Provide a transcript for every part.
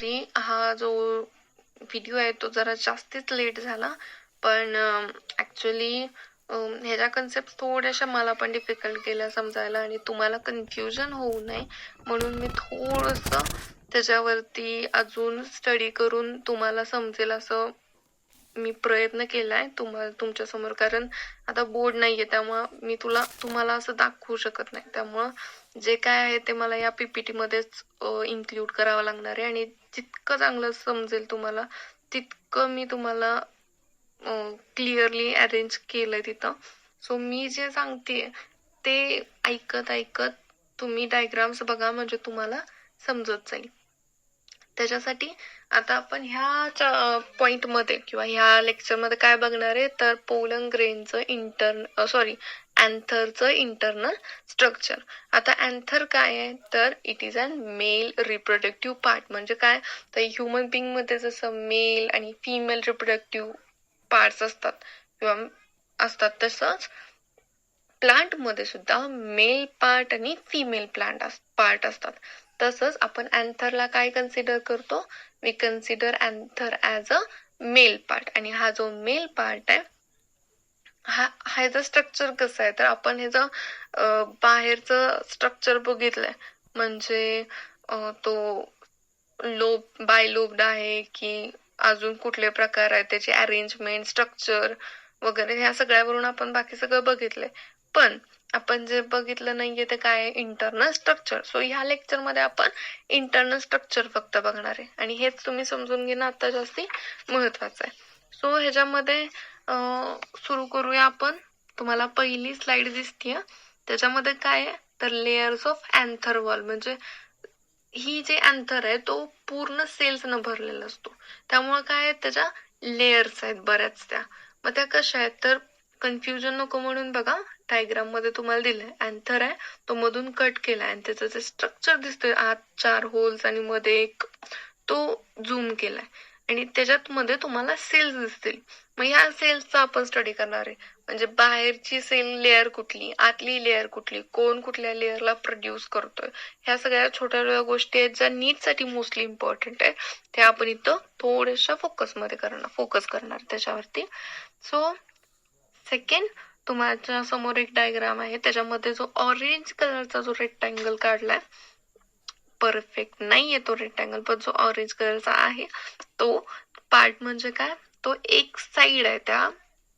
हा जो व्हिडिओ आहे तो जरा जास्तीच लेट झाला, पण ॲक्च्युली ह्याच्या कन्सेप्ट थोड्याशा मला पण डिफिकल्ट गेल्या समजायला आणि तुम्हाला कन्फ्युजन होऊ नये म्हणून मी थोडंसं त्याच्यावरती अजून स्टडी करून तुम्हाला समजेल असं मी प्रयत्न केलाय तुमच्या समोर, कारण आता बोर्ड नाहीये त्यामुळं मी तुम्हाला असं दाखवू शकत नाही. त्यामुळं जे काय आहे ते मला या पीपीटी मध्येच इन्क्लूड करावं लागणार आहे आणि जितकं चांगलं समजेल तुम्हाला तितकं मी तुम्हाला क्लिअरली अरेंज केलंय तिथं. सो मी जे सांगतेय ते ऐकत ऐकत तुम्ही डायग्राम्स बघा म्हणजे तुम्हाला समजत जाईल. त्याच्यासाठी आता आपण ह्या पॉइंट मध्ये किंवा ह्या लेक्चर मध्ये काय बघणार आहे तर पोलन ग्रेनचं अँथरचं इंटरनल स्ट्रक्चर. आता अँथर काय आहे तर it is an male reproductive part. म्हणजे काय तर ह्युमन बिंग मध्ये जसं मेल आणि फिमेल रिप्रोडक्टिव्ह पार्ट्स असतात तसंच प्लांट मध्ये सुद्धा मेल पार्ट आणि फिमेल पार्ट असतात. तसंच आपण अँथरला काय कन्सिडर करतो, we consider anther as a male part. आणि हा जो मेल पार्ट आहे ह्याचं स्ट्रक्चर कसं आहे तर आपण ह्याचं बाहेरचं स्ट्रक्चर बघितलंय म्हणजे तो बायलोब्ड आहे की अजून कुठले प्रकार आहेत त्याचे अरेंजमेंट स्ट्रक्चर वगैरे ह्या सगळ्यावरून आपण बाकी सगळं बघितलंय. पण आपण जे बघितलं नाहीये ते काय इंटरनल स्ट्रक्चर. सो ह्या लेक्चर मध्ये आपण इंटरनल स्ट्रक्चर फक्त बघणार आहे आणि हेच तुम्ही समजून घेणं आता जास्ती महत्वाचं आहे. सो ह्याच्यामध्ये सुरू करूया आपण. तुम्हाला पहिली स्लाइड दिसतीये त्याच्यामध्ये काय आहे तर लेयर्स ऑफ अँथर वॉल. म्हणजे ही जे अँथर आहे तो पूर्ण सेल्स न भरलेला असतो त्यामुळे काय त्याच्या लेयर्स आहेत बऱ्याच त्या. मग त्या कशा आहेत तर कन्फ्युजन नको म्हणून बघा डायग्राम मध्ये तुम्हाला दिलंय अँथर आहे तो मधून कट केलाय आणि त्याचं जे स्ट्रक्चर दिसतोय आत 4 होल्स आणि मध्ये एक तो झूम केलाय आणि त्याच्यात मध्ये तुम्हाला सेल्स दिसतील. मग ह्या सेल्सचा आपण स्टडी करणार आहे. म्हणजे बाहेरची सेल लेअर कुठली, आतली लेअर कुठली, कोण कुठल्या लेअरला प्रोड्यूस करतोय, ह्या सगळ्या छोट्या छोट्या गोष्टी आहेत ज्या नीट साठी मोस्टली इम्पॉर्टंट आहे. ते आपण इथं थोड्याशा फोकस करणार त्याच्यावरती. सो सेकंड तुमच्या समोर एक डायग्राम आहे त्याच्यामध्ये जो ऑरेंज कलरचा जो रेक्टँगल काढलाय, परफेक्ट नाहीये तो रेक्टँगल पण जो ऑरेंज कलरचा आहे तो पार्ट म्हणजे काय तो एक साइड आहे त्या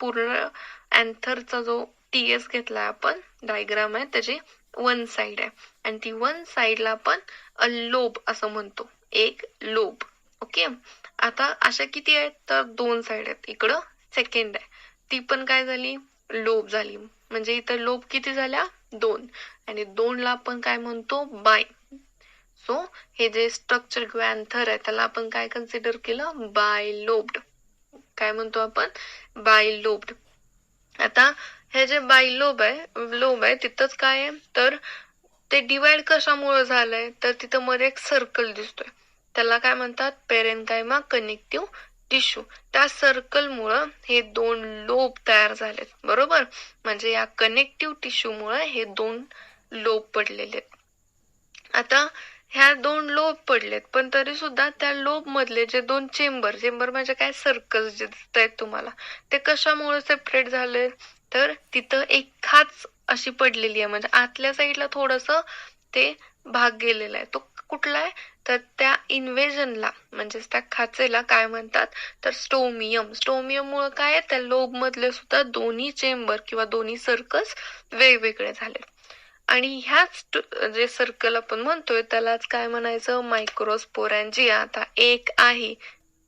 पूर्ण अँथरचा जो टीएस घेतलाय आपण डायग्राम आहे त्याची वन साइड आहे आणि ती वन साइडला आपण लोब असं म्हणतो, एक लोब. ओके. आता अशा किती आहेत तर 2 साइड आहेत. इकडं सेकंड आहे ती पण काय झाली लोब झाली. म्हणजे इथं लोब किती झाल्या 2 आणि 2 ला आपण काय म्हणतो बाय. सो हे जे स्ट्रक्चर किंवा अँथर आहे त्याला आपण काय कन्सिडर केलं बायलोब्ड. काय म्हणतो आपण बायलोब्ड. आता हे जे बायलोब आहे तिथंच काय आहे तर ते डिवाइड कशामुळे झालंय तर तिथं मध्ये एक सर्कल दिसतोय त्याला काय म्हणतात पेरेन्काइमा कनेक्टिव्ह टिश्यू. त्या सर्कल मुळे हे 2 लोब तयार झालेत. बरोबर. म्हणजे या कनेक्टिव्ह टिश्यू मुळे हे 2 लोब पडलेले आहेत. आता ह्या 2 लोब पडलेत पण तरी सुद्धा त्या लोब मधले जे 2 चेंबर म्हणजे काय सर्कल्स जे दिसत आहेत तुम्हाला ते कशामुळे सेपरेट झाले तर तिथं एक खाच अशी पडलेली आहे. म्हणजे आतल्या साईडला थोडस ते भाग गेलेला आहे. तो कुठला आहे तर त्या इन्व्हेजनला म्हणजे त्या खाचेला काय म्हणतात तर स्टोमियम मुळे काय त्या लोब मधले सुद्धा दोन्ही चेंबर किंवा दोन्ही सर्कल्स वेगवेगळे झाले. आणि ह्याच जे सर्कल आपण म्हणतोय त्यालाच काय म्हणायचं मायक्रोस्पोरॅन्जिया. आता एक आहे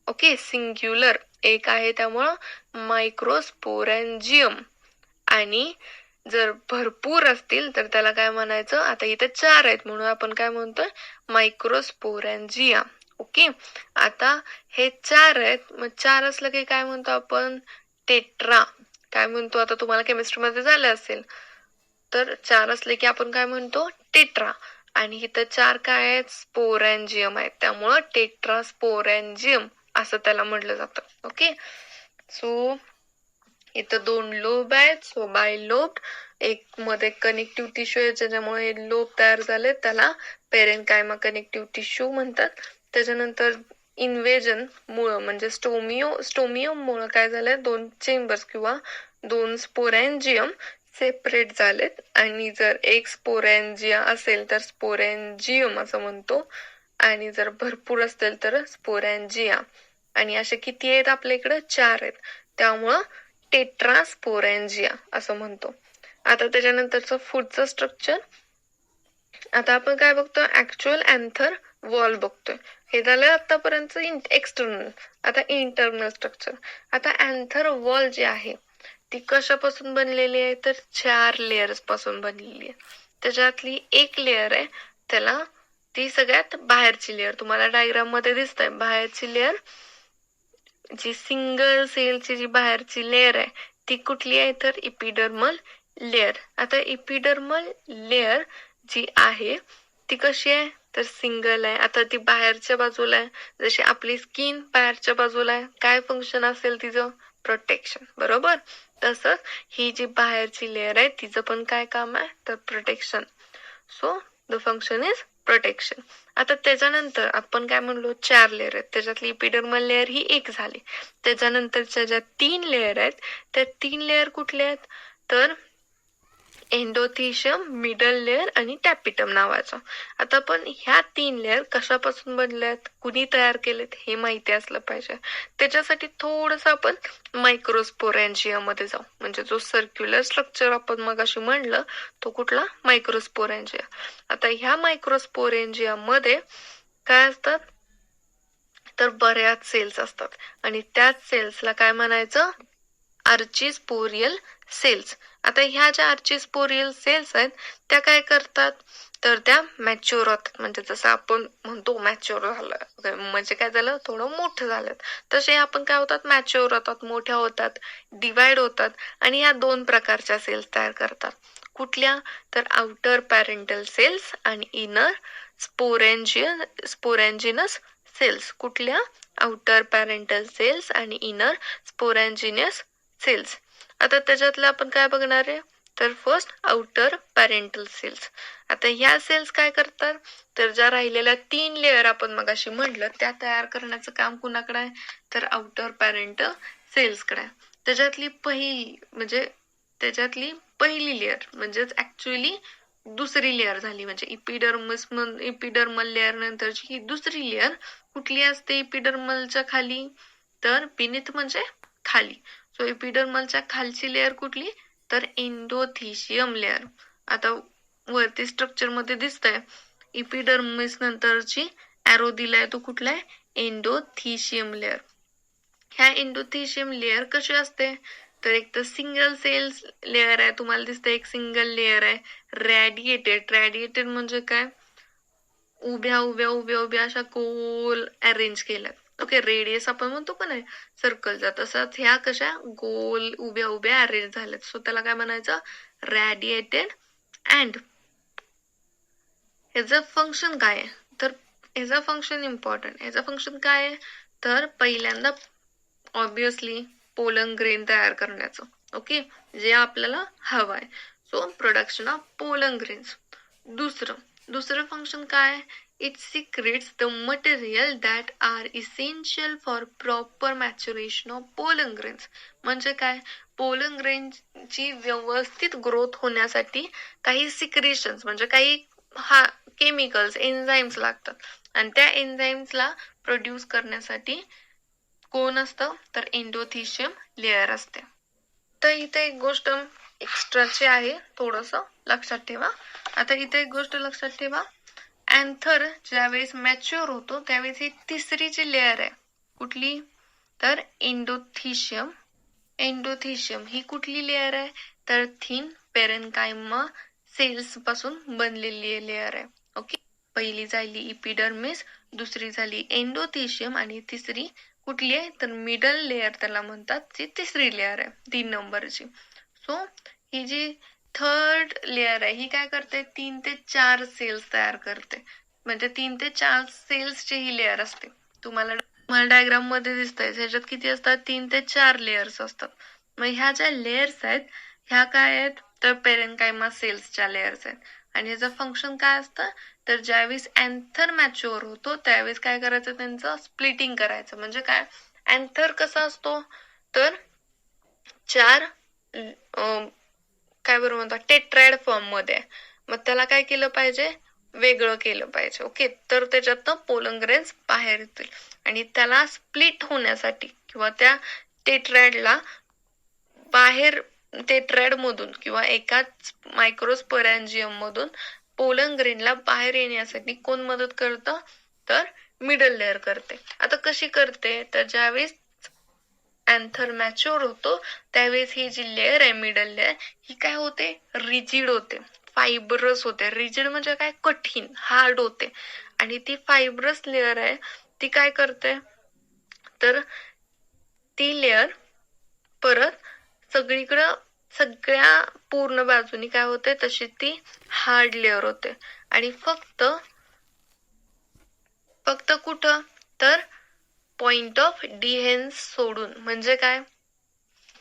ओके सिंग्युलर एक आहे त्यामुळं मायक्रोस्पोरॅन्जियम. आणि जर भरपूर असतील तर त्याला काय म्हणायचं आता इथे 4 आहेत म्हणून आपण काय म्हणतोय मायक्रोस्पोरॅन्जिया. ओके. आता हे 4 आहेत मग 4 असलं की काय म्हणतो आपण टेट्रा. काय म्हणतो आता तुम्हाला केमिस्ट्री मध्ये झालं असेल तर 4 असले की आपण काय म्हणतो टेट्रा. आणि इथं 4 काय आहेत स्पोरॅन्जियम आहेत त्यामुळं टेट्रास्पोरॅन्जियम असं त्याला म्हटलं जातं. ओके. सो इथं 2 लोब आहेत. So bilobed. एक मध्ये कनेक्टिव्ह टिश्यू आहे ज्याच्यामुळे हे लोब तयार झाले त्याला पेरेन्काइमा कनेक्टिव्ह टिश्यू म्हणतात. त्याच्यानंतर इन्व्हेजन मुळे म्हणजे स्टोमियम मुळे काय झालंय, 2 चेंबर्स किंवा 2 स्पोरॅन्जियम सेपरेट झालेत, आणि जर एक स्पोरॅन्जिया असेल तर स्पोरॅन्जियम असं म्हणतो, आणि जर भरपूर असतील तर स्पोरॅन्जिया. आणि असे किती आहेत आपल्या इकडे? 4 आहेत, त्यामुळं टेट्रास्पोरॅन्जिया असं म्हणतो. आता त्याच्यानंतरचं पुढचं स्ट्रक्चर, आता आपण काय बघतोय? ऍक्च्युअल अँथर वॉल बघतोय. हे झालं आतापर्यंत एक्सटर्नल. आता इंटरनल स्ट्रक्चर. आता अँथर वॉल जी आहे ती कशापासून बनलेली आहे? तर 4 लेयर्स पासून बनलेली आहे. त्याच्यातली एक लेयर आहे त्याला, ती सगळ्यात बाहेरची लेयर, तुम्हाला डायग्राम मध्ये दिसतंय बाहेरची लेयर, जी सिंगल सेलची जी बाहेरची लेयर आहे ती कुठली आहे? तर इपिडर्मल लेयर. आता इपिडर्मल लेयर जी आहे ती कशी आहे? तर सिंगल आहे. आता ती बाहेरच्या बाजूला आहे, जशी आपली स्किन बाहेरच्या बाजूला आहे. काय फंक्शन असेल तिचं? प्रोटेक्शन, बरोबर. तसंच ही जी बाहेरची लेयर आहे तिचं पण काय काम आहे? तर protection. So the function is protection. आता त्याच्यानंतर आपण काय म्हणलो? 4 लेयर आहेत, त्याच्यातली इपिडर्मल लेयर ही एक झाली. त्याच्यानंतरच्या ज्या 3 लेयर आहेत त्या 3 लेयर कुठल्या आहेत? तर एंडोथिशियम, मिडल लेयर आणि टॅपिटम नावाचा. आता पण ह्या 3 लेयर कशापासून बनल्यात, कुणी तयार केलेत हे माहिती असलं पाहिजे. त्याच्यासाठी थोडस आपण मायक्रोस्पोरॅन्जिया मध्ये जाऊ. म्हणजे जो सर्क्युलर स्ट्रक्चर आपण मगाशी म्हणलं तो कुठला? मायक्रोस्पोरॅन्जिया. आता ह्या मायक्रोस्पोरॅन्जिया मध्ये काय असतात? तर बऱ्याच सेल्स असतात, आणि त्याच सेल्सला काय म्हणायचं? आर्चिस्पोरियल सेल्स. आता ह्या ज्या आर्चिस्पोरियल सेल्स आहेत त्या काय करतात? तर त्या मॅच्युअर होतात. म्हणजे जसं आपण म्हणतो मॅच्युअर झालं म्हणजे काय झालं? थोडं मोठं झालं. तसे आपण काय होतात? मॅच्युअर होतात, मोठ्या होतात, डिवाइड होतात, आणि ह्या 2 प्रकारच्या सेल्स तयार करतात. कुठल्या? तर आउटर पॅरेंटल सेल्स आणि इनर स्पोरॅन्जिनस सेल्स. कुठल्या? आउटर पॅरेंटल सेल्स आणि इनर स्पोरॅन्जिनस सेल्स. आता त्याच्यातलं आपण काय बघणार आहे? तर फर्स्ट आउटर पॅरेंटल सेल्स. आता ह्या सेल्स काय करतात? तर ज्या राहिलेल्या 3 लेयर आपण मगाशी म्हटलं त्या तयार करण्याचं काम कुणाकडे आहे? तर आउटर पॅरेंटल सेल्सकडे आहे. त्याच्यातली पहिली लेयर म्हणजेच ऍक्च्युअली दुसरी लेयर झाली, म्हणजे इपिडर्मल लेयर नंतरची ही दुसरी लेयर कुठली असते इपिडर्मलच्या खाली? तर बिनिथ म्हणजे खाली. सो इपिडर्मलच्या खालची लेयर कुठली? तर एंडोथिशियम लेयर. आता वरती स्ट्रक्चर मध्ये दिसतंय इपिडर्मिस नंतरची एरो दिलाय तो कुठला आहे? एंडोथिशियम लेयर. ह्या एंडोथिशियम लेयर कशी असते? तर एक तर सिंगल सेल्स लेयर आहे, तुम्हाला दिसतं एक सिंगल लेयर आहे. रॅडिएटेड म्हणजे काय? उभ्या उभ्या उभ्या उभ्या अशा गोल अरेंज केल्यात. ओके, रेडियस आपण म्हणतो का नाही सर्कलचा, तसंच ह्या कशा गोल उभ्या उभ्या अरेंज झाल्यात. सो त्याला काय म्हणायचं? रॅडिएटेड. अँड ह्याचं फंक्शन काय आहे? तर ह्याचं फंक्शन इम्पॉर्टंट. ह्याचं फंक्शन काय आहे? तर पहिल्यांदा ऑब्विसली पोलन ग्रेन तयार करण्याचं. ओके, जे आपल्याला हवं आहे. So production of pollen grains. दुसरं फंक्शन काय? It secretes the material that are essential for proper maturation of pollen grains. म्हणजे काय? पोलन ग्रेनची व्यवस्थित ग्रोथ होण्यासाठी काही सिक्रेशन्स म्हणजे काही केमिकल्स, एन्झाईम्स लागतात, आणि त्या एन्झाईम्सला प्रोड्यूस करण्यासाठी कोण असतं? तर एंडोथिशियम लेयर असते. तर इथे एक गोष्ट एक्स्ट्राची आहे, थोडस लक्षात ठेवा. आता इथे एक गोष्ट लक्षात ठेवा, अँथर ज्यावेळेस मॅच्युअर होतो त्यावेळेस ही तिसरी जी लेयर आहे कुठली? तर एंडोथिशियम ही कुठली लेयर आहे? तर थिन पेरेन्काइमा सेल्स पासून बनलेली लेयर आहे. ओके, पहिली झाली इपिडर्मिस, दुसरी झाली एंडोथिशियम, आणि तिसरी कुठली आहे? तर मिडल लेयर त्याला म्हणतात, जी तिसरी लेयर आहे 3 नंबरची. सो ही जी थर्ड लेयर आहे ही काय करते? 3 ते 4 सेल्स तयार करते. म्हणजे 3 ते 4 सेल्सची ही लेयर असते. तुम्हाला डायग्राम मध्ये दिसतंय ह्याच्यात किती असतात? 3 ते 4 लेयर्स असतात. मग ह्या ज्या लेयर्स आहेत ह्या काय आहेत? तर पेरेन्काइमा सेल्सच्या लेयर्स आहेत, आणि ह्याचं फंक्शन काय असतं? तर ज्यावेळेस अँथर मॅच्युअर होतो त्यावेळेस काय करायचं, त्यांचं स्प्लिटिंग करायचं. म्हणजे काय, अँथर कसा असतो, तर 4 काय बरं म्हणतात, टेट्रॅड फॉर्म मध्ये. मग त्याला काय केलं पाहिजे, वेगळं केलं पाहिजे. ओके, तर त्याच्यातनं पोलन ग्रेन्स बाहेर येतील. आणि त्याला स्प्लिट होण्यासाठी किंवा त्या टेट्रॅडला बाहेर, टेट्रॅड मधून किंवा एकाच मायक्रोस्पोरॅन्जियम मधून पोलन ग्रेनला बाहेर येण्यासाठी कोण मदत करतं, तर मिडल लेअर करते. आता कशी करते, तर ज्यावेळेस अँथर मॅच्युअर होतो त्यावेळेस ही जी लेअर आहे, मिडल लेअर, ही काय होते, रिजिड होते, फायबरस होते. रिजिड म्हणजे काय, कठीण, हार्ड होते. आणि ती फायबरस लेअर आहे ती काय करते, तर ती लेअर परत सगळीकडं, सगळ्या पूर्ण बाजूनी काय होते, तशी ती हार्ड लेअर होते. आणि फक्त कुठं, तर पॉइंट ऑफ डिहेन्स सोडून. म्हणजे काय,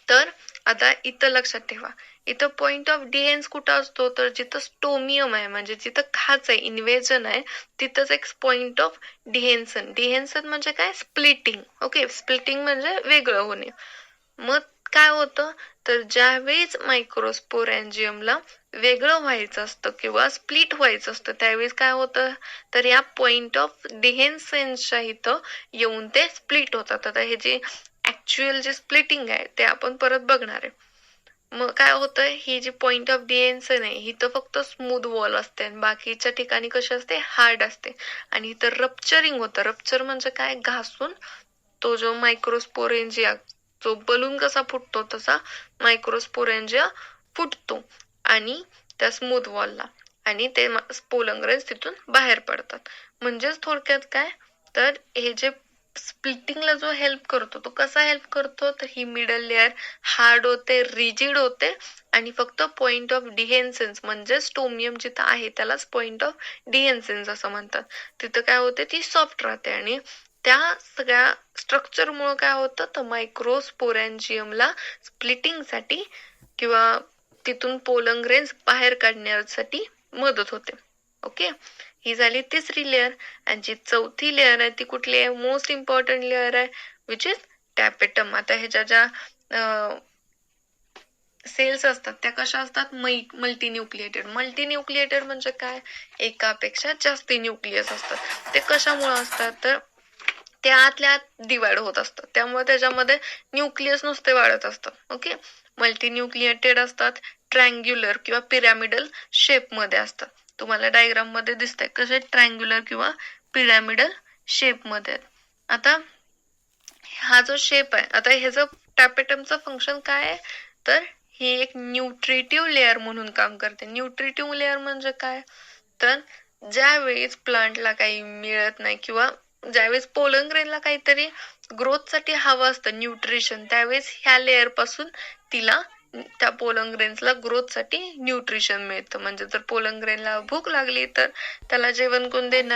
तर आता इथं लक्षात ठेवा, इथं पॉइंट ऑफ डिहेन्स कुठं असतो, तर जिथं स्टोमियम आहे, म्हणजे जिथं खाच आहे, इन्व्हेजन आहे, तिथंच एक पॉइंट ऑफ डिहेन्सन. डिहेन्सन म्हणजे काय, स्प्लिटिंग. ओके, स्प्लिटिंग म्हणजे वेगळं होणे. मग काय होतं, तर ज्यावेळेस मायक्रोस्पोरॅन्जियमला वेगळं व्हायचं असतं किंवा स्प्लिट व्हायचं असतं त्यावेळेस काय होतं, तर या पॉइंट ऑफ डिहेन्सनच्या इथं येऊन ते स्प्लिट होतात. आता हे जे ऍक्च्युअल जे स्प्लिटिंग आहे ते आपण परत बघणार आहे. मग काय होतं, ही जी पॉइंट ऑफ डिहेन्सन आहे ही तर फक्त स्मूथ वॉल असते आणि बाकीच्या ठिकाणी कशी असते, हार्ड असते. आणि इथं रप्चरिंग होतं. रप्चर म्हणजे काय, घासून तो जो मायक्रोस्पोरेंजिया, जो बलून कसा फुटतो तसा मायक्रोस्पोरेंजिया फुटतो आणि त्या स्मूथ वॉलला, आणि ते पोलन ग्रेन्स तिथून बाहेर पडतात. म्हणजेच थोडक्यात काय, तर हे जे स्प्लिटिंगला जो हेल्प करतो तो कसा हेल्प करतो, तर ही मिडल लेअर हार्ड होते, रिजिड होते, आणि फक्त पॉइंट ऑफ डिहेन्सन्स म्हणजे स्टोमियम जिथं आहे त्यालाच पॉइंट ऑफ डिहेन्सन्स असं म्हणतात, तिथं काय होते, ती सॉफ्ट राहते. आणि त्या सगळ्या स्ट्रक्चर मुळे काय होतं, तर मायक्रोस्पोरॅन्जियमला स्प्लिटिंग साठी किंवा तिथून पोलन ग्रेन्स बाहेर काढण्यासाठी मदत होते. ओके, ही झाली तिसरी लेअर. आणि जी चौथी लेअर आहे ती कुठली आहे, मोस्ट इम्पॉर्टंट लेअर आहे, विच इज टॅपेटम. आता ह्याच्या ज्या सेल्स असतात त्या कशा असतात, मल्टीन्यूक्लिएटेड. मल्टीन्यूक्लिएटेड म्हणजे काय, एकापेक्षा जास्ती न्यूक्लियस असतात. ते कशामुळे असतात, तर ते आतल्या आत डिवाइड होत असतात, त्यामुळे त्याच्यामध्ये न्यूक्लियस नुसते वाढत असतात. ओके, मल्टीन्यूक्लिएटेड असतात, ट्रँग्युलर किंवा पिरॅमिडल शेप मध्ये असतात. तुम्हाला डायग्राम मध्ये दिसतंय कसे ट्रँग्युलर किंवा पिरॅमिडल शेप मध्ये. आता हा जो शेप आहे, आता ह्याचं टॅपेटमचं फंक्शन काय आहे, तर ही एक न्यूट्रिटिव्ह लेअर म्हणून काम करते. न्यूट्रिटिव्ह लेअर म्हणजे काय, तर ज्यावेळेस प्लांटला काही मिळत नाही किंवा ज्यावेळेस पोलन ग्रेनला काहीतरी ग्रोथ साठी हवं असतं न्यूट्रिशन, त्यावेळेस ह्या लेअर पासून तिला, त्या पोलन ग्रेन्सला ग्रोथ साठी न्यूट्रिशन मिळतं. म्हणजे जर पोलन ग्रेनला भूक लागली तर त्याला जेवण कोण देणार,